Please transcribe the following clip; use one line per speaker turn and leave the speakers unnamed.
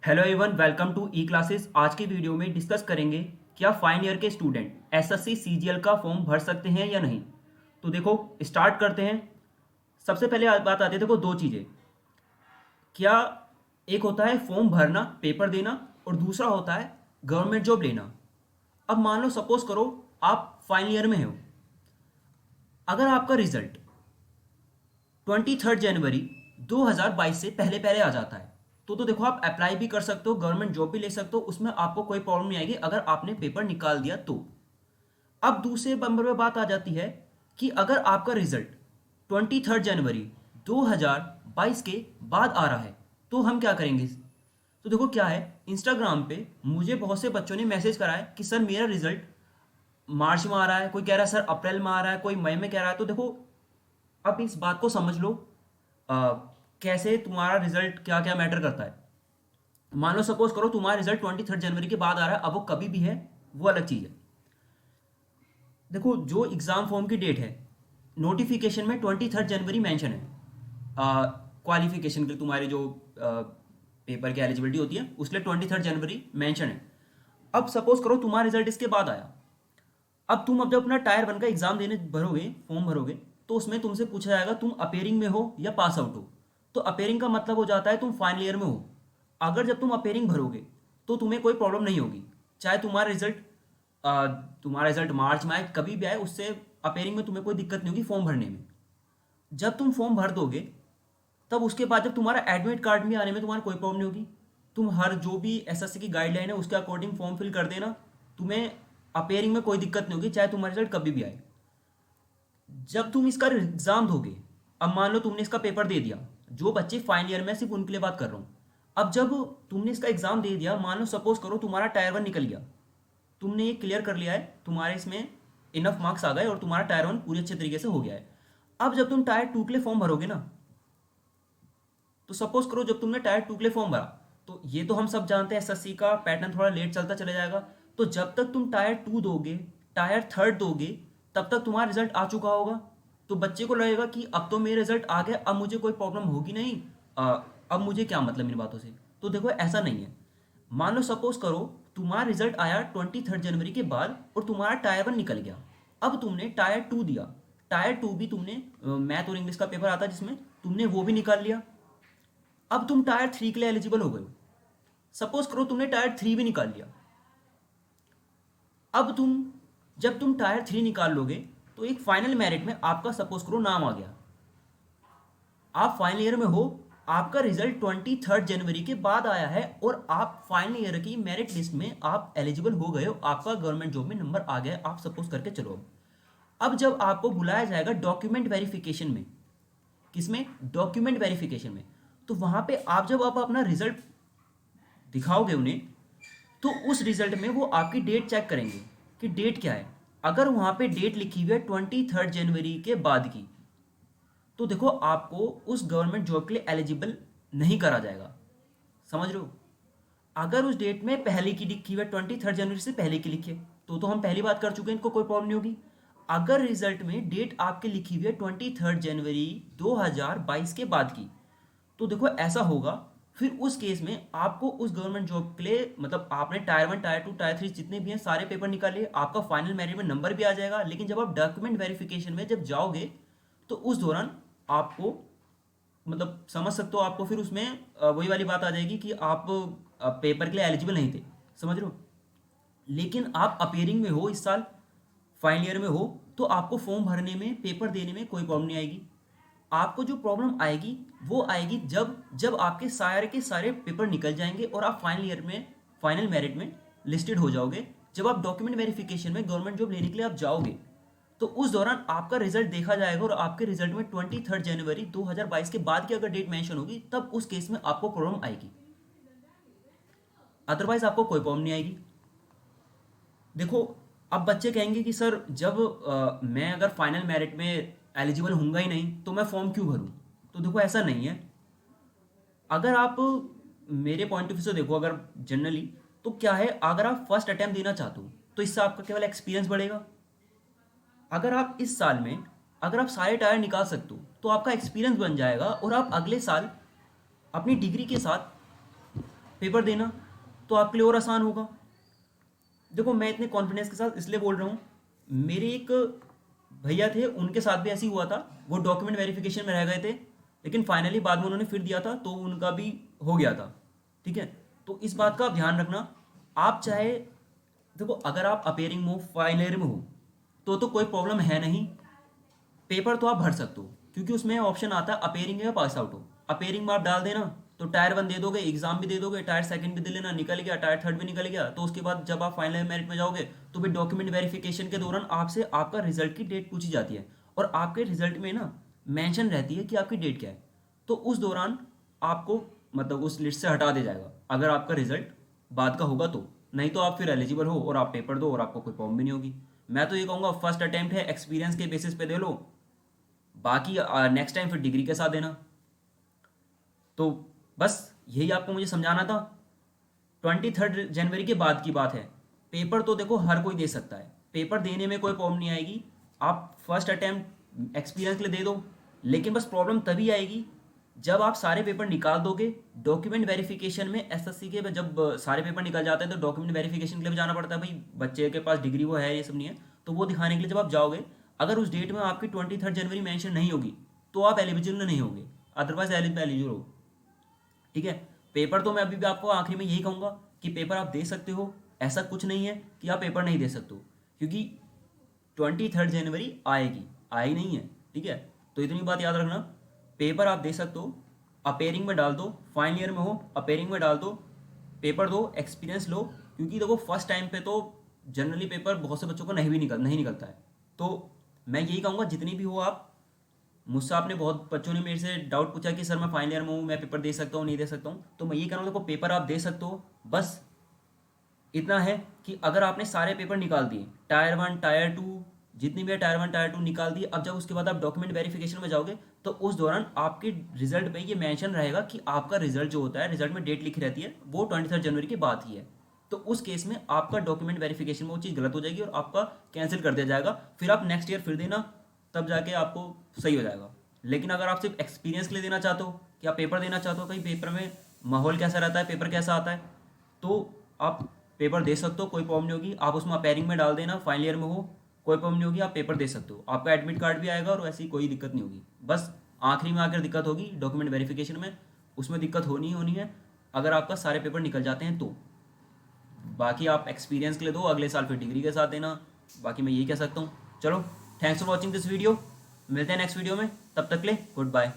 Hello everyone, welcome to E classes. आज की video में डिस्कस करेंगे क्या फाइनल ईयर के स्टूडेंट एसएससी सीजीएल का फॉर्म भर सकते हैं या नहीं। तो देखो, स्टार्ट करते हैं। सबसे पहले बात आती है, देखो दो चीज़ें। क्या एक होता है फॉर्म भरना, पेपर देना, और दूसरा होता है गवर्नमेंट जॉब लेना। अब मान लो, सपोज करो आप फाइनल ईयर में हो। अगर आपका रिजल्ट 23 जनवरी 2022 से पहले पहले आ जाता है तो देखो, आप अप्लाई भी कर सकते हो, गवर्नमेंट जॉब भी ले सकते हो, उसमें आपको कोई प्रॉब्लम नहीं आएगी अगर आपने पेपर निकाल दिया तो। अब दूसरे नंबर पे बात आ जाती है कि अगर आपका रिजल्ट 23 जनवरी 2022 के बाद आ रहा है तो हम क्या करेंगे। तो देखो क्या है, इंस्टाग्राम पे मुझे बहुत से बच्चों ने मैसेज करा है कि सर मेरा रिजल्ट मार्च में आ रहा है, कोई कह रहा है सर अप्रैल में आ रहा है, कोई मई में कह रहा है। तो देखो, अब इस बात को समझ लो, अ, कैसे तुम्हारा रिजल्ट क्या क्या मैटर करता है। मान लो, सपोज करो तुम्हारा रिजल्ट 23 जनवरी के बाद आ रहा है, अब वो कभी भी है वो अलग चीज़ है। देखो, जो एग्ज़ाम फॉर्म की डेट है, नोटिफिकेशन में 23 जनवरी मेंशन है। क्वालिफिकेशन के लिए तुम्हारी जो पेपर की एलिजिबिलिटी होती है उसके लिए 23 जनवरी मेंशन है। अब सपोज करो तुम्हारा रिजल्ट इसके बाद आया। अब जब अपना टायर 1 का एग्जाम देने भरोगे, फॉर्म भरोगे, तो उसमें तुमसे पूछा जाएगा तुम अपेयरिंग में हो या पास आउट हो। तो अपेयरिंग का मतलब हो जाता है तुम फाइनल ईयर में हो। अगर जब तुम अपेयरिंग भरोगे तो तुम्हें कोई प्रॉब्लम नहीं होगी, चाहे तुम्हारा रिजल्ट मार्च में आए, कभी भी आए, उससे अपेयरिंग में तुम्हें कोई दिक्कत नहीं होगी फॉर्म भरने में। जब तुम फॉर्म भर दोगे, तब उसके बाद जब तुम्हारा एडमिट कार्ड में आने में तुम्हारा कोई प्रॉब्लम नहीं होगी। तुम हर जो भी एसएससी की गाइडलाइन है उसके अकॉर्डिंग फॉर्म फिल कर देना, तुम्हें अपेयरिंग में कोई दिक्कत नहीं होगी, चाहे तुम्हारा रिजल्ट कभी भी आए। जब तुम इसका एग्जाम दोगे, अब मान लो तुमने इसका पेपर दे दिया, जो बच्चे फाइनल ईयर में, सिर्फ उनके लिए बात कर रहा हूँ। अब जब तुमने इसका एग्जाम दे दिया, मान लो सपोज करो तुम्हारा टायर 1 निकल गया, तुमने ये क्लियर कर लिया है, तुम्हारे इसमें इनफ मार्क्स आ गए और तुम्हारा टायर 1 पूरी अच्छे तरीके से हो गया है। अब जब तुम टायर 2 के लिए फॉर्म भरोगे ना, तो सपोज करो जब तुमने टायर 2 के लिए फॉर्म भरा, तो ये तो हम सब जानते हैं एसएससी का पैटर्न थोड़ा लेट चलता चला जाएगा। तो जब तक तुम टायर 2 दोगे, टायर 3 दोगे, तब तक तुम्हारा रिजल्ट आ चुका होगा। तो बच्चे को लगेगा कि अब तो मेरा रिजल्ट आ गया, अब मुझे कोई प्रॉब्लम होगी नहीं। अब मुझे क्या मतलब इन बातों से। तो देखो, ऐसा नहीं है। मान लो सपोज करो तुम्हारा रिजल्ट आया 23 जनवरी के बाद और तुम्हारा टायर 1 निकल गया। अब तुमने टायर 2 दिया, टायर 2 भी तुमने, मैथ और इंग्लिश का पेपर आता है जिसमें, तुमने वो भी निकाल लिया। अब तुम टायर 3 के लिए एलिजिबल हो गए हो। सपोज करो तुमने टायर 3 भी निकाल लिया। अब जब तुम टायर 3 निकाल लोगे, तो एक फाइनल मेरिट में आपका सपोज करो नाम आ गया, आप फाइनल ईयर में हो, आपका रिजल्ट 23 जनवरी के बाद आया है और आप फाइनल ईयर की मेरिट लिस्ट में आप एलिजिबल हो गए हो, आपका गवर्नमेंट जॉब में नंबर आ गया है, आप सपोज करके चलो। अब जब आपको बुलाया जाएगा डॉक्यूमेंट वेरिफिकेशन में, किसमें, डॉक्यूमेंट वेरिफिकेशन में, तो वहां पे आप अपना रिजल्ट दिखाओगे उन्हें, तो उस रिजल्ट में वो आपकी डेट चेक करेंगे कि डेट क्या है। अगर वहां पे डेट लिखी हुई है 23 जनवरी के बाद की, तो देखो आपको उस गवर्नमेंट जॉब के लिए एलिजिबल नहीं करा जाएगा। समझ रहे हो। अगर उस डेट में पहले की लिखी हुई है, 23 जनवरी से पहले की लिखी है, तो हम पहली बात कर चुके हैं, इनको कोई प्रॉब्लम नहीं होगी। अगर रिजल्ट में डेट आपकी लिखी हुई है 23 जनवरी 2022 के बाद की, तो देखो ऐसा होगा, फिर उस केस में आपको उस गवर्नमेंट जॉब के लिए, मतलब आपने टायर 1, टायर 2, टायर 3 जितने भी हैं सारे पेपर निकाले, आपका फाइनल मेरिट में नंबर भी आ जाएगा। लेकिन जब आप डॉक्यूमेंट वेरिफिकेशन में जब जाओगे, तो उस दौरान आपको, मतलब समझ सकते हो, आपको फिर उसमें वही वाली बात आ जाएगी कि आप पेपर के लिए एलिजिबल नहीं थे। समझ रहे हो। लेकिन आप अपेयरिंग में हो इस साल, फाइनल ईयर में हो, तो आपको फॉर्म भरने में, पेपर देने में कोई प्रॉब्लम नहीं आएगी। आपको जो प्रॉब्लम आएगी वो आएगी जब जब आपके सारे के सारे पेपर निकल जाएंगे और आप फाइनल ईयर में, फाइनल मेरिट में लिस्टेड हो जाओगे। जब आप डॉक्यूमेंट वेरिफिकेशन में गवर्नमेंट जॉब लेने के लिए आप जाओगे, तो उस दौरान आपका रिजल्ट देखा जाएगा और आपके रिजल्ट में 23 जनवरी 2022 के बाद की अगर डेट मेंशन होगी, तब उस केस में आपको प्रॉब्लम आएगी, अदरवाइज आपको कोई प्रॉब्लम नहीं आएगी। देखो, अब बच्चे कहेंगे कि सर जब मैं अगर फाइनल मेरिट में एलिजिबल होऊंगा ही नहीं तो मैं फॉर्म क्यों भरूं। तो देखो, ऐसा नहीं है। अगर आप मेरे पॉइंट ऑफ व्यू से देखो, अगर जनरली, तो क्या है, अगर आप फर्स्ट अटेम्प्ट देना चाहते हो तो इससे आपका केवल एक्सपीरियंस बढ़ेगा। अगर आप इस साल में, अगर आप सारे टायर निकाल सकते हो तो आपका एक्सपीरियंस बन जाएगा और आप अगले साल अपनी डिग्री के साथ पेपर देना, तो आपके लिए और आसान होगा। देखो मैं इतने कॉन्फिडेंस के साथ इसलिए बोल रहा हूँ, मेरे एक भैया थे, उनके साथ भी ऐसे ही हुआ था। वो डॉक्यूमेंट वेरिफिकेशन में रह गए थे, लेकिन फाइनली बाद में उन्होंने फिर दिया था तो उनका भी हो गया था। ठीक है, तो इस बात का आप ध्यान रखना। आप चाहे, देखो अगर आप अपेयरिंग में हो, फाइनल ईयर में हो, तो कोई प्रॉब्लम है नहीं, पेपर तो आप भर सकते हो, क्योंकि उसमें ऑप्शन आता है अपेयरिंग या पास आउट हो। अपेयरिंग में आप डाल देना तो टायर 1 दे दोगे, एग्जाम भी दे दोगे, टायर 2 भी दे लेना, निकल गया, टायर 3 भी निकल गया। तो उसके बाद जब आप फाइनल मेरिट में जाओगे तो फिर डॉक्यूमेंट वेरिफिकेशन के दौरान आपसे आपका रिजल्ट की डेट पूछी जाती है, और आपके रिजल्ट में ना मेंशन रहती है कि आपकी डेट क्या है। तो उस दौरान आपको मतलब उस लिस्ट से हटा दिया जाएगा, अगर आपका रिजल्ट बाद का होगा तो। नहीं तो आप फिर एलिजिबल हो और आप पेपर दो और आपको कोई प्रॉब्लम भी नहीं होगी। मैं तो ये कहूँगा फर्स्ट अटेम्प्ट है, एक्सपीरियंस के बेसिस पे दे लो, बाकी नेक्स्ट टाइम फिर डिग्री के साथ देना। तो बस यही आपको मुझे समझाना था। 23 जनवरी के बाद की बात है। पेपर तो देखो हर कोई दे सकता है, पेपर देने में कोई प्रॉब्लम नहीं आएगी। आप फर्स्ट अटेम्प्ट एक्सपीरियंस के लिए दे दो, लेकिन बस प्रॉब्लम तभी आएगी जब आप सारे पेपर निकाल दोगे। डॉक्यूमेंट वेरिफिकेशन में एसएससी के जब सारे पेपर निकल जाते हैं तो डॉक्यूमेंट वेरिफिकेशन के लिए भी जाना पड़ता है। भाई बच्चे के पास डिग्री वो है, ये सब नहीं है, तो वो दिखाने के लिए जब आप जाओगे, अगर उस डेट में आपकी 23 जनवरी मेंशन नहीं होगी तो आप एलिजिबल नहीं होगे, अदरवाइज एलिजिबल हो। ठीक है, पेपर तो मैं अभी भी आपको आखिरी में यही कहूँगा कि पेपर आप दे सकते हो, ऐसा कुछ नहीं है कि आप पेपर नहीं दे सकते हो, क्योंकि 23 जनवरी आएगी, आई नहीं है। ठीक है, तो इतनी बात याद रखना, पेपर आप दे सकते हो, अपेयरिंग में डाल दो, फाइनल ईयर में हो अपेयरिंग में डाल दो, पेपर दो, एक्सपीरियंस लो। क्योंकि देखो फर्स्ट टाइम पे तो जनरली पेपर बहुत से बच्चों को नहीं निकलता है। तो मैं यही कहूँगा जितनी भी हो आप, मुझसे आपने बहुत बच्चों ने मेरे से डाउट पूछा कि सर मैं फाइनल ईयर में हूँ, मैं पेपर दे सकता हूँ नहीं दे सकता हूँ, तो मैं ये कह रहा हूँ देखो पेपर आप दे सकते हो। बस इतना है कि अगर आपने सारे पेपर निकाल दिए, टायर 1 टायर 2 जितनी भी है, टायर 1 टायर 2 निकाल दिए, अब जब उसके बाद आप डॉक्यूमेंट वेरिफिकेशन में जाओगे तो उस दौरान आपके रिजल्ट में ये मेंशन रहेगा कि आपका रिजल्ट जो होता है, रिजल्ट में डेट लिखी रहती है, वो 23 जनवरी के बाद ही है। तो उस केस में आपका डॉक्यूमेंट वेरिफिकेशन में वो चीज़ गलत हो जाएगी और आपका कैंसिल कर दिया जाएगा। फिर आप नेक्स्ट ईयर फिर देना, तब जाके आपको सही हो जाएगा। लेकिन अगर आप सिर्फ एक्सपीरियंस के लिए देना चाहते हो कि आप पेपर देना चाहते हो, कहीं पेपर में माहौल कैसा रहता है, पेपर कैसा आता है, तो आप पेपर दे सकते हो, कोई प्रॉब्लम नहीं होगी। आप उसमें अपेयरिंग में डाल देना, फाइनल ईयर में हो कोई प्रॉब्लम नहीं होगी, आप पेपर दे सकते हो, आपका एडमिट कार्ड भी आएगा और ऐसी कोई दिक्कत नहीं होगी। बस आखिरी में आकर दिक्कत होगी डॉक्यूमेंट वेरिफिकेशन में, उसमें दिक्कत होनी ही होनी है अगर आपका सारे पेपर निकल जाते हैं तो। बाकी आप एक्सपीरियंस के लिए दो, अगले साल फिर डिग्री के साथ देना। बाकी मैं यही कह सकता हूँ। चलो, thanks for watching this video, मिलते हैं नेक्स्ट वीडियो में, तब तक के लिए गुड बाय।